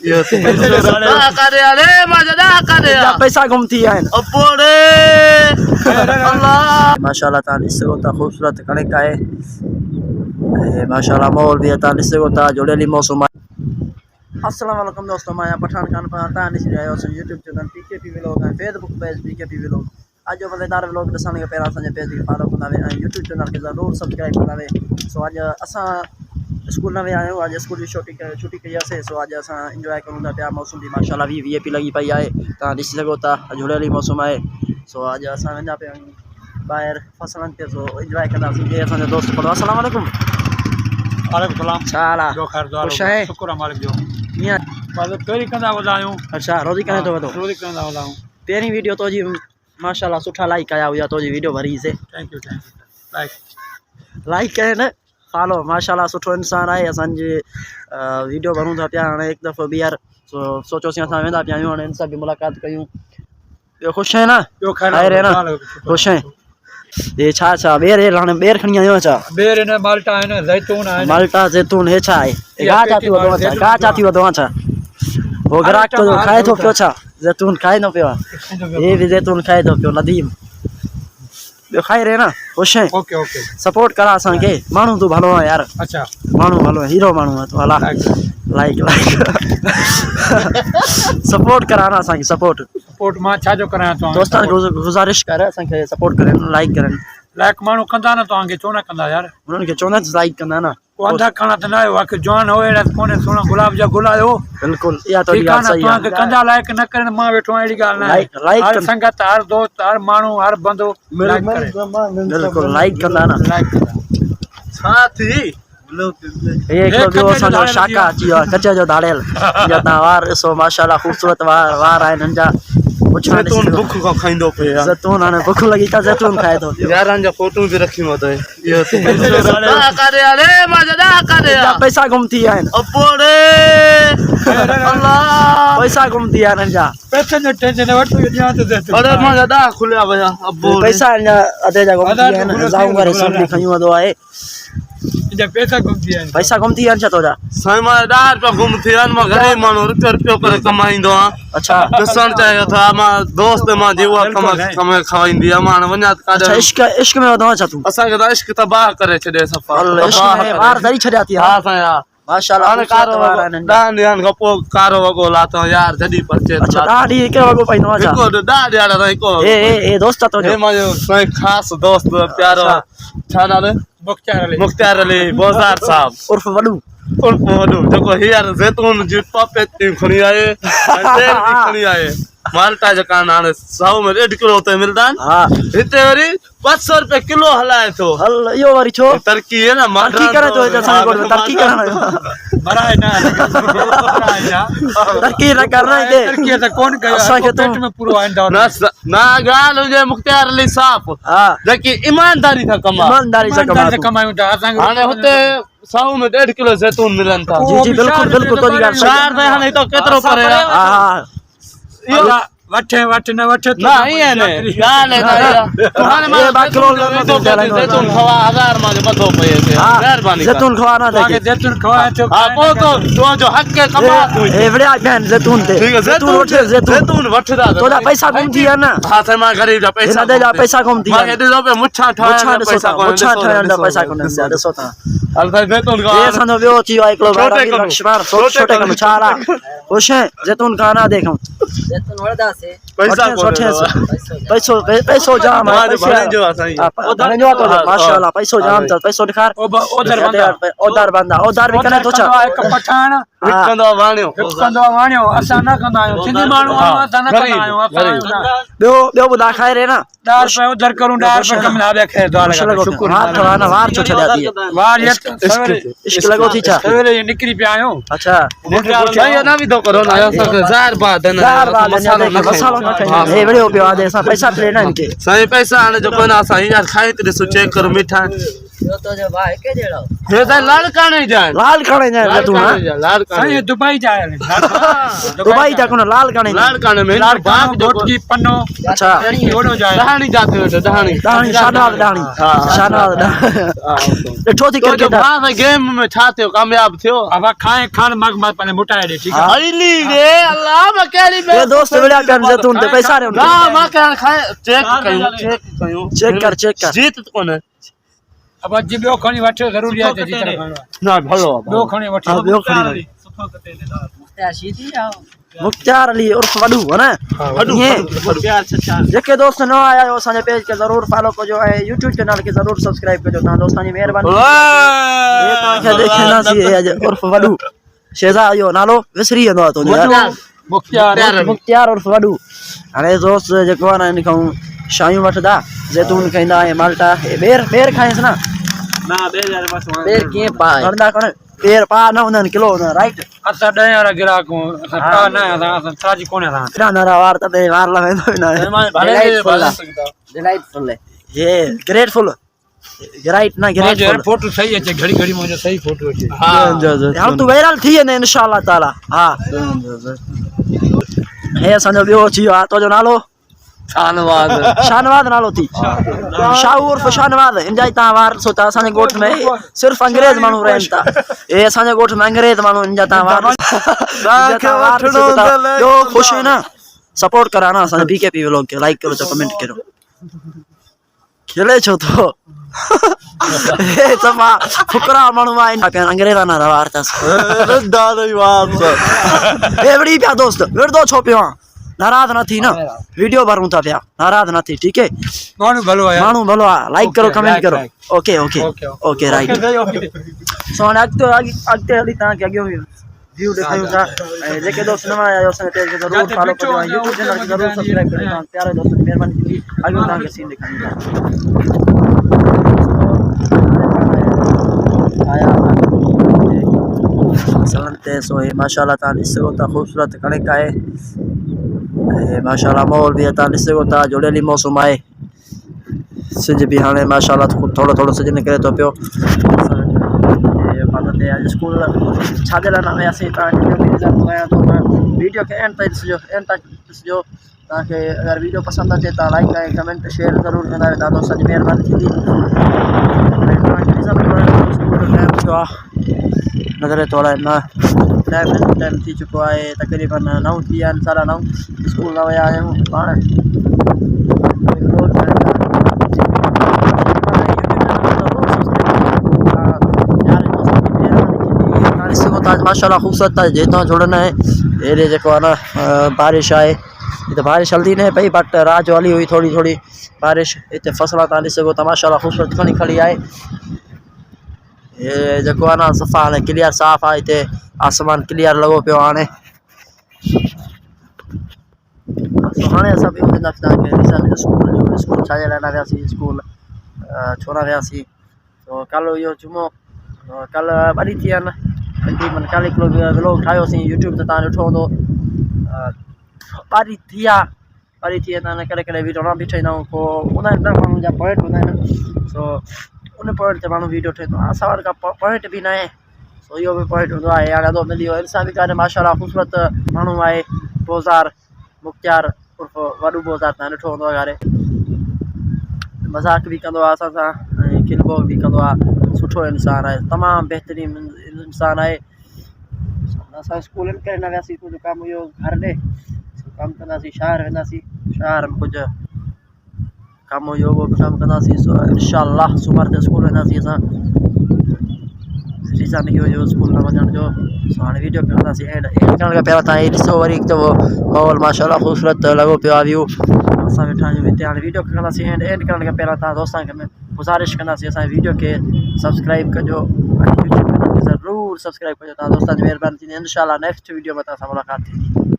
ये दा करे अरे मजा करे पैसा घुमती है अपोड़े अल्लाह माशाल्लाह तान इससे होता खूबसूरत कणिक है माशाल्लाह माहौल भी तान इससे होता जुड़ेली मौसम है। अस्सलाम वालेकुम दोस्तों, मैं पठान खान पर तान इस आयो सो YouTube चैनल पीकेपी व्लॉग है, फेसबुक पेज पीकेपी व्लॉग। आज जो मजेदार व्लॉग ॾिसण खां पहिरियों असांजे पेज खे फॉलो कंदा वे ऐं YouTube चैनल खे ज़रूर सब्सक्राइब कंदा वे। सो अॼु असां स्कूल न विया आहियूं, अॼु स्कूल जी छुट्टी कई आहे। सो अॼु असां इंजॉय करूं था पिया, मौसम भी माशाल्लाह वीआईपी लगी पई आहे, तव्हां ॾिसी सघो था झुड़ियल मौसम आहे। सो अॼु असां वेंदा पिया आहियूं ॿाहिरि फसलनि ते, सो इंजॉय कंदासीं। जे असांजो दोस्त पढ़ो। अस्सलाम वालेकुम। वालेकुम सलाम। छा हाल आहे? ख़ुशि आहे? शुक्र आहे मालिक जो। ईअं बस पहिरीं कंदा वधा आहियूं। अच्छा, रोज़ी करे थो वधो? रोज़ी कंदा वधा आहियूं। पहिरीं वीडियो तो जी माशाल्लाह सुठा लाइक आया हुआ, तो जी वीडियो भरी से थैंक यू लाइक करे न फॉलो। माशाल्लाह सुठो इंसान आहे। असांजे वीडियो भरूं था पिया हाणे हिकु दफ़ो ॿीहर। सो सोचोसीं असां वेंदा पिया आहियूं, हाणे हिन सां बि मुलाक़ात कयूं। ॿियो ख़ुशि आहे न? ख़ैर आहे न? ख़ुशि आहे। ये छा ॿेर हाणे ॿेर खणी आयो छा? ॿेर आहिनि, माल्टा आहिनि, ज़ैतून आहिनि। माल्टा ज़ैतून हे छा आहे? गाह चाती वधो छा? गाह चाती वधो छा? वो ग्राहक तो खाए थो पियो छा? ज़ैतून खाए न पियो? ये भी ज़ैतून खाए थो पियो नदीम। ॿियो खाई रहे न? ख़ुशि आहे? Okay okay. सपोर्ट करा असांखे। माण्हू तूं भलो आहे यार। अच्छा, माण्हू भलो आहे, हीरो माण्हू आहे तूं। हला लाइक सपोर्ट करा न असांखे। सपोर्ट मां छा जो करां तव्हां दोस्तनि खे गुज़ारिश कर असांखे सपोर्ट करनि, लाइक करनि। लाइक माण्हू कंदा न, तव्हांखे छो न कंदा यार? उन्हनि खे चवंदा लाइक कंदा न। को अंधा खाना त न आहियो, आखिर जवान हो अहिड़ा कोन्हे, सोना गुलाब जा गुल आहियो। बिल्कुलु इहा तो ठीकु आहे ॻाल्हि न, सही तव्हांखे आहे। कंदा लाइक न करनि, मां वेठो आहियां, अहिड़ी ॻाल्हि न आहे। लाइक हर संगत, हर दोस्त, हर माण्हू, हर बंदो लाइक करे। बिल्कुलु लाइक कंदा न। लाइक कंदा छा थी हे हिकिड़ो ॿियो असांजो शाका अची वियो आहे, कचे जो धाड़ियल। या तव्हां वार ॾिसो माशाल्लाह ख़ूबसूरत वार आहिनि हिन जा। ज़ैतून बुख खां खाईंदो पियो ज़ैतून हाणे बुख लगी था, ज़ैतून खाए थो। यारनि जा फोटो भी रखियो अथई। ये दा करे अरे मजा करे पैसा घुमती आहिनि अपोड़े अल्लाह पैसा घुमती आहिनि हिन जा। पैसे जो टेंशन वठो, ॾियां त ज़ैतून। अरे मजा दा खुलिया भया अपोड़े पैसा हिन जा अधे जा घुमती आहिनि। जाऊं करे सब भी खयूं वधो आहे। इनजा पैसा घुमती आहिनि। पैसा घुमती आहिनि छा तोजा? साईं मां 10 रुपया घुमती आहिनि। मां ग़रीब माण्हू रुपयो करे कमाईंदो आहियां। अच्छा, ॾिसण चाहियो था मां दोस्त मां जीवा कमाए खाईंदी आहे। मां हाणे वञा अच्छा इश्क में वधो छा तूं? असांखे त इश्क तबाह करे छॾे सफ़ा। इश्क में वार धरी छॾिया थी। हा साईं हा माशाल्लाह हाणे कारो 10 ॾींहंनि खां पोइ कारो वॻो लाथो यार, जॾहिं परचे। अच्छा ॾाढी हिकु वॻो पाईंदो आहे छा? हिकु 10 ॾियार हिकु ए दोस्त तो हे मुंहिंजो साईं ख़ासि दोस्त प्यारो। छा नालो? मुख्तार अली बोज़ार साहब उर्फ वॾू। वॾो जेको हींअर ज़ैतून जी पॉपेट खणी आए, तेल बि खणी आए। माल्टा जेका हाणे 100 में 1.5 किलो उते मिलंदा आहिनि। हा हिते वरी 500 रुपए किलो हलाए थो। हल इहो वरी छो? तरक़ी है ना, तरक़ी करे थो असांजे कोल तरक़ी करण। बराए न तरक़ी न करना हिते। तरक़ी त कोन कयो असांखे पेट में पूरो आईंदा ना ॻाल्हि हुजे मुख्तार अली साहब हा जेकी ईमानदारी सां कमाए। ईमानदारी सां कमाए। कमायूं था असांखे। हाणे हुते 100 में 1.5 किलो ज़ैतून मिलनि था। जी जी बिल्कुलु बिल्कुलु तो जी ॻाल्हि सही। चार त हाणे तो केतिरो परे आहे। हा हा इहो वठ न वठ ना ईअं न ॻाल्हि आहे। हाणे मां 2 किलो ज़ैतून खवा 1000 मां जो बधो पए ते। महिरबानी ज़ैतून खवाना तव्हांखे ज़ैतून खवाए थो। हा पोइ तो जो हक़ है कमा तू। ए वड़िया बहन ज़ैतून ते। ठीक है ज़ैतून वठदा तोजा पैसा घुमती है ना? हा साईं मां गरीब जा पैसा हिन जा पैसा घुमती है। मां ॾिसो पे मुछा ठाहिण पैसा कोन। मुछा ठाहिण जा पैसा कोन ॾिसो ता। हल साईं ज़ैतून खवा। ये असांजो ॿियो अची वियो आहे हिकिड़ो लक्ष्मण छोटे कम छा हाल आहे? ख़ुशि आहे? ज़ैतून खाना देखूं ज़ैतून वड़दासे पैसा पैसो जाम है। जो साईं जो तो माशाल्लाह पैसो जाम त पैसो दिखार। ओदर बंदा ओदर भी करे तो छा? एक पठान विकंदो वाणियो असां न कंदा आहियूं। सिंधी माण्हू असां न कंदा आहियूं। ॿियो ॿुधा खाए रे न? 10 रुपए उधर करूं, 10 रुपए कम लावे खे द्वार लगा। शुक्र हाथ खवाना वार छो छॾिया थी? वार इश्क लॻो थी छा? सवेरे निकरी पिया आहियूं। अच्छा साईं ना भी तो करो ना असांखे 1000 बाद मसालो न खाई। हे वड़ियो पियो आहे असां पैसा प्ले न इनके। साईं पैसा हाणे जो कोन असां हींअर खाई त ॾिसो चेक करो मिठा यो तो जो भाई के जेड़ो हे त लड़का नहीं जाए लाल काने जाए तू ना लड़का सही दुबई जाए दुबई तक ना लाल काने लड़का ने मेन लाल बाप जो बोट की पन्नो अच्छा दोनों जाए दहानी जाते हो दहानी दानी शानवाद ठो थी तो जो क्रिकेटर बाप गेम में छाते हो कामयाब थियो अब खाए खान मग मत पने मुटाए दे ठीक है अली रे अल्लाह मकेली में ये दोस्त मिला कर जैतून ते पैसा रे ना मां कर खाए चेक कयूं चेक कर जीत कोने अब जी बो खणी वठो जरूरी है जीत ना भलो दो खणी वठो हां बियो खड़ी मुख्तार अली उर्फ वडू है ना ये प्यार सच्चा जेके दोस्त न आया हो असांजे पेज के जरूर फॉलो कजो ऐं यूट्यूब चैनल के जरूर सब्सक्राइब कजो तव्हां दोस्तां जी महिरबानी ये तव्हांखे देखंदासीं अॼु उर्फ वडू शेजा इहो नालो विसरी वेंदो आहे तुंहिंजो मुख्तार उर्फ वडू हाणे दोस्त जेको आहे न हिन खां शायूं वठंदा जैतून खाईंदा ऐं माल्टा ॿेर खाइसि न ॿेर कीअं पा खणंदा कोन ॿेर पा न हूंदा आहिनि किलो हूंदा राइट असां 10 वारा गिराकूं असां पा न असां ताजी कोने असां किराना वार त वार लॻाईंदो ई न डिलाइटफुल ये ग्रेटफुल ग्राइट ना ग्रेटफुल फोटो सही अचे घड़ी घड़ी मुंहिंजो सही फोटो अचे हां तू वायरल थी वेंदे इंशाअल्लाह ताला हा हे असांजो ॿियो अची वियो आहे तुंहिंजो नालो शानवाद नालो थी शाहू उर्फ शानवाद इन जा तव्हां वार ॾिसो था असांजे ॻोठ में सिर्फ़ु अंग्रेज माण्हू रहनि था हे असांजे ॻोठ में अंग्रेज माण्हू इन जा तव्हां वार ॿियो ख़ुशि आहे न सपोर्ट करा ना असांजे बीकेपी व्लॉग खे लाइक करो त कमेंट करो खेले छो तो हे सभा फुकरा माण्हू आहिनि अंग्रेज़ाना वार अथसि हे वड़ी पिया दोस्त विरदो छो पियो आहे नाराज न थी ना वीडियो भरूं था पिया नाराज न थी ठीक है माण्हू भलो आहे लाइक करो कमेंट करो okay okay okay right so हाणे अॻिते हली तव्हांखे अॻियो व्यू ॾेखारियूं था ऐं जेके दोस्त नवां आया आहियो असांजे पेज खे ज़रूरु फॉलो कजो ऐं यूट्यूब चैनल खे ज़रूरु सब्सक्राइब कजो तव्हां प्यारे दोस्तनि जी महिरबानी थींदी अॻियो तव्हांखे सीन ॾेखारींदा सो हे माशाल्लाह तव्हां ॾिसी सघो था ख़ूबसूरत कणिक आहे माशाल्लाह माहौल भी तव्हां ॾिसी सघो था जुड़ियली मौसम आहे सिज भी हाणे माशाल्लाह थोरो थोरो सिज निकिरे थो पियो अॼु स्कूल छाजे लाइ न वियासीं तव्हांखे वीडियो खे एंड ताईं ॾिसिजो तव्हांखे अगरि वीडियो पसंदि अचे त लाइक ऐं कमेंट शेयर ज़रूरु कंदा वेंदा दोस्तनि जी महिरबानी थींदी नज़र थो हलाए न टाइम थी चुको आहे तक़रीबन 9 थी विया आहिनि 9:30 स्कूल न विया आहियूं पाण माशाल्लाह ख़ूबसूरत आहे जितां जुड़ना आहे हेॾे जेको आहे न बारिश आहे हिते बारिश हलंदी न पई बट रात जो हली हुई थोरी थोरी बारिश हिते फ़सुलु तव्हां ॾिसी सघो था माशाल्लाह ख़ूबसूरत खड़ी आहे ये जेको आहे न सफ़ा हाणे क्लियर साफ़ आहे हिते आसमान क्लियर लॻो पियो हाणे हाणे असां ॿियो वेंदासीं तव्हांखे स्कूल छाजे लाइ न वियासीं स्कूल छो न वियासीं तो कल्ह इहो जुमो कल्ह 2 ॾींहं थी विया आहिनि तक़रीबन कल्ह हिकिड़ो व्लॉग ठाहियोसीं यूट्यूब ते तव्हां ॾिठो हूंदो 2 ॾींहं थी विया त कॾहिं कॾहिं वीडियो न बि ठाहींदा आहियूं पोइ हूंदा आहिनि न माण्हुनि जा पॉइंट हूंदा आहिनि सो उन पॉइंट ते माण्हू वीडियो ठाहींदो आहे असां वटि का पॉइंट बि न आहे सो इहो बि पॉइंट हूंदो आहे हाणे अदो मिली वियो इंसान बि कान्हे माशाल्लाह ख़ूबसूरत माण्हू आहे बोज़ार मुख्तार उर्फ वॾो बोज़ार तव्हां ॾिठो हूंदो आहे हाणे मज़ाक बि कंदो आहे असां सां ऐं खिलबो बि कंदो आहे सुठो इंसानु आहे तमामु बहितरीन इंसानु आहे असां स्कूल इन करे न वियासीं कुझु कमु इहो घर ॾे कमु कंदासीं शहर वेंदासीं शहर में कुझु कमु इहो उहो बि कमु कंदासीं सो इंशाअल्लाह सूमर ते स्कूल वेंदासीं असां रीज़न इहो जो स्कूल न वञण जो सो हाणे वीडियो कंदासीं एंड करण खां पहिरियों तव्हां इहे ॾिसो वरी हिकु दफ़ो माहौल माशाल्लाह ख़ूबसूरत लॻो पियो आहे व्यू असां वेठा आहियूं हिते हाणे वीडियो कंदासीं एंड करण खां पहिरियों तव्हां दोस्तनि खे गुज़ारिश कंदासीं असांजे वीडियो खे सब्सक्राइब कजो ऐं यूट्यूब चैनल खे ज़रूरु सब्सक्राइब कजो तव्हां दोस्तनि जी महिरबानी थींदी इंशाअल्लाह नेक्स्ट वीडियो में तव्हां सां मुलाक़ात थींदी